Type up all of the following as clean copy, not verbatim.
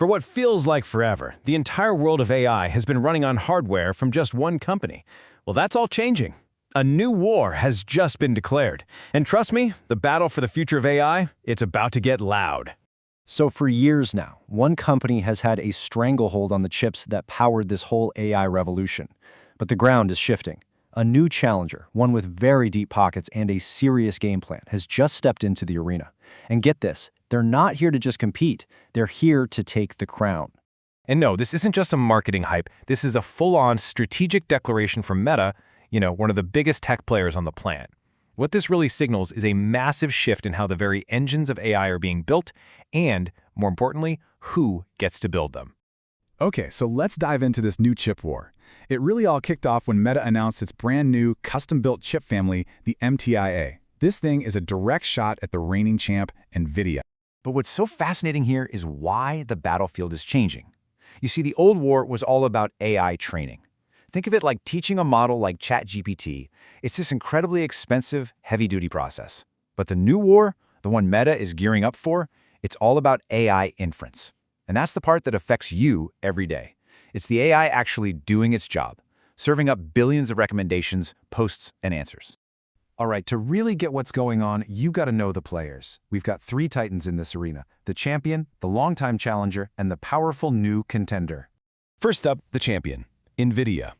For what feels like forever, the entire world of AI has been running on hardware from just one company. Well, that's all changing. A new war has just been declared. And trust me, the battle for the future of AI, it's about to get loud. So for years now, one company has had a stranglehold on the chips that powered this whole AI revolution. But the ground is shifting. A new challenger, one with very deep pockets and a serious game plan, has just stepped into the arena. And get this, they're not here to just compete. They're here to take the crown. And no, this isn't just a marketing hype. This is a full-on strategic declaration from Meta, one of the biggest tech players on the planet. What this really signals is a massive shift in how the very engines of AI are being built and, more importantly, who gets to build them. Okay, so let's dive into this new chip war. It really all kicked off when Meta announced its brand new custom-built chip family, the MTIA. This thing is a direct shot at the reigning champ, NVIDIA. But what's so fascinating here is why the battlefield is changing. You see, the old war was all about AI training. Think of it like teaching a model like ChatGPT. It's this incredibly expensive, heavy-duty process. But the new war, the one Meta is gearing up for, it's all about AI inference. And that's the part that affects you every day. It's the AI actually doing its job, serving up billions of recommendations, posts, and answers. All right, to really get what's going on, you got to know the players. We've got three titans in this arena: the champion, the longtime challenger, and the powerful new contender. First up, the champion, NVIDIA.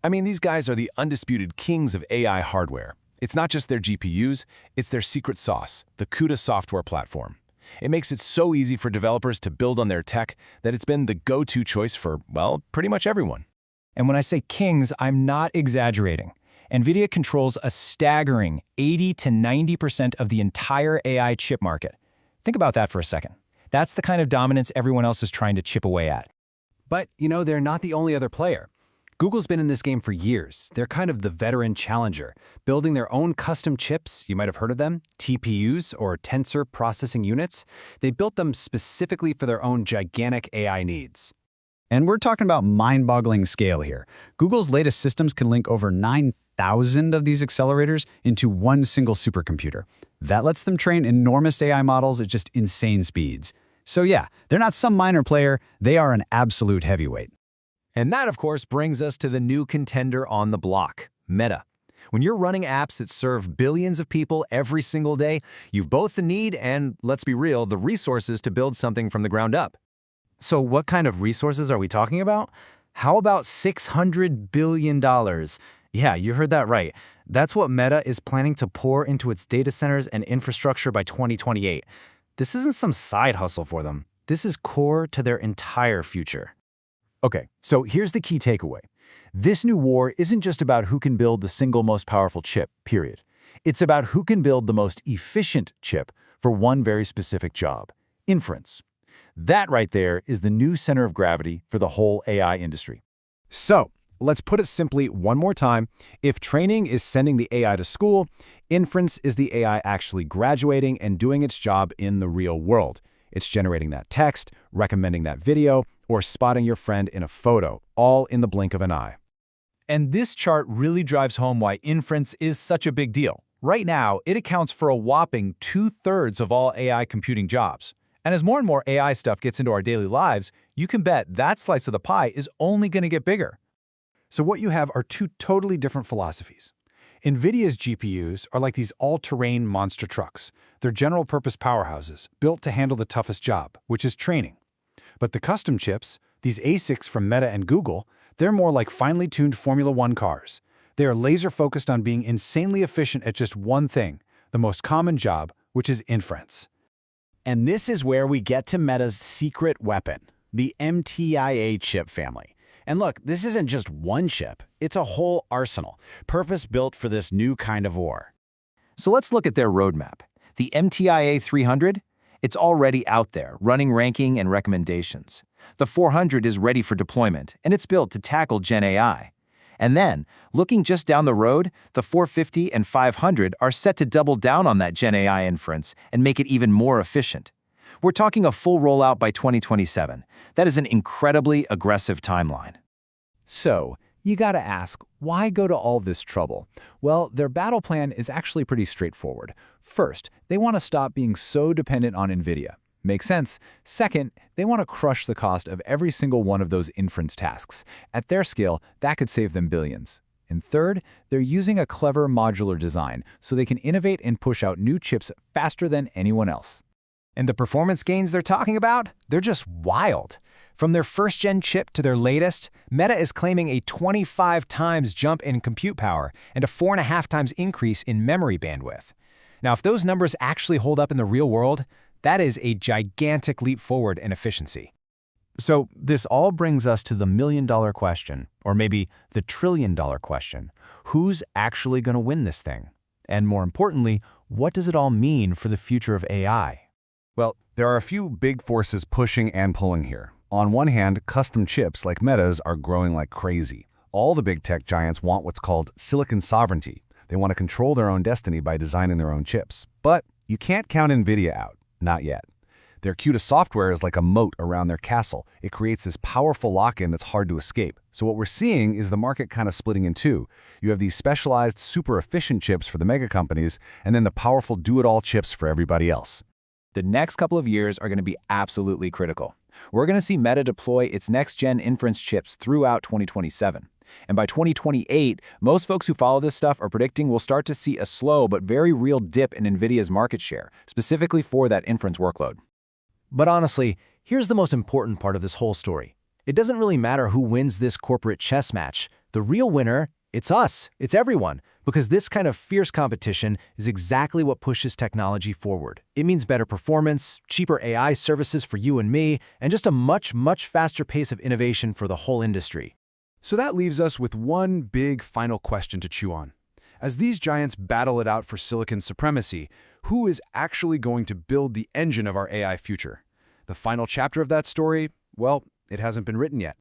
I mean, these guys are the undisputed kings of AI hardware. It's not just their GPUs, it's their secret sauce, the CUDA software platform. It makes it so easy for developers to build on their tech that it's been the go-to choice for, well, pretty much everyone. And when I say kings, I'm not exaggerating. NVIDIA controls a staggering 80 to 90% of the entire AI chip market. Think about that for a second. That's the kind of dominance everyone else is trying to chip away at. But, they're not the only other player. Google's been in this game for years. They're kind of the veteran challenger, building their own custom chips. You might have heard of them, TPUs, or tensor processing units. They built them specifically for their own gigantic AI needs. And we're talking about mind-boggling scale here. Google's latest systems can link over 9,000 of these accelerators into one single supercomputer. That lets them train enormous AI models at just insane speeds. So yeah, they're not some minor player, they are an absolute heavyweight. And that, of course, brings us to the new contender on the block, Meta. When you're running apps that serve billions of people every single day, you've both the need and, let's be real, the resources to build something from the ground up. So what kind of resources are we talking about? How about $600 billion? Yeah, you heard that right. That's what Meta is planning to pour into its data centers and infrastructure by 2028. This isn't some side hustle for them. This is core to their entire future. Okay, so here's the key takeaway. This new war isn't just about who can build the single most powerful chip, period. It's about who can build the most efficient chip for one very specific job: inference. That right there is the new center of gravity for the whole AI industry. So, let's put it simply one more time. If training is sending the AI to school, inference is the AI actually graduating and doing its job in the real world. It's generating that text, recommending that video, or spotting your friend in a photo, all in the blink of an eye. And this chart really drives home why inference is such a big deal. Right now, it accounts for a whopping 2/3 of all AI computing jobs. And as more and more AI stuff gets into our daily lives, you can bet that slice of the pie is only going to get bigger. So what you have are two totally different philosophies. NVIDIA's GPUs are like these all-terrain monster trucks. They're general-purpose powerhouses, built to handle the toughest job, which is training. But the custom chips, these ASICs from Meta and Google, they're more like finely tuned Formula One cars. They are laser-focused on being insanely efficient at just one thing, the most common job, which is inference. And this is where we get to Meta's secret weapon, the MTIA chip family. And look, this isn't just one chip, it's a whole arsenal, purpose-built for this new kind of war. So let's look at their roadmap. The MTIA 300, it's already out there, running ranking and recommendations. The 400 is ready for deployment, and it's built to tackle Gen AI. And then, looking just down the road, the 450 and 500 are set to double down on that Gen AI inference and make it even more efficient. We're talking a full rollout by 2027. That is an incredibly aggressive timeline. So, you gotta ask, why go to all this trouble? Well, their battle plan is actually pretty straightforward. First, they want to stop being so dependent on NVIDIA. Makes sense. Second, they want to crush the cost of every single one of those inference tasks. At their scale, that could save them billions. And third, they're using a clever modular design so they can innovate and push out new chips faster than anyone else. And the performance gains they're talking about? They're just wild. From their first-gen chip to their latest, Meta is claiming a 25 times jump in compute power and a 4.5 times increase in memory bandwidth. Now, if those numbers actually hold up in the real world, that is a gigantic leap forward in efficiency. So this all brings us to the million-dollar question, or maybe the trillion-dollar question. Who's actually going to win this thing? And more importantly, what does it all mean for the future of AI? Well, there are a few big forces pushing and pulling here. On one hand, custom chips like Meta's are growing like crazy. All the big tech giants want what's called silicon sovereignty. They want to control their own destiny by designing their own chips. But you can't count NVIDIA out. Not yet. Their CUDA software is like a moat around their castle. It creates this powerful lock-in that's hard to escape. So what we're seeing is the market kind of splitting in two. You have these specialized, super efficient chips for the mega companies, and then the powerful do-it-all chips for everybody else. The next couple of years are going to be absolutely critical. We're going to see Meta deploy its next-gen inference chips throughout 2027. And by 2028, most folks who follow this stuff are predicting we'll start to see a slow but very real dip in NVIDIA's market share, specifically for that inference workload. But honestly, here's the most important part of this whole story. It doesn't really matter who wins this corporate chess match. The real winner, it's us, it's everyone, because this kind of fierce competition is exactly what pushes technology forward. It means better performance, cheaper AI services for you and me, and just a much, much faster pace of innovation for the whole industry. So that leaves us with one big final question to chew on. As these giants battle it out for silicon supremacy, who is actually going to build the engine of our AI future? The final chapter of that story, well, it hasn't been written yet.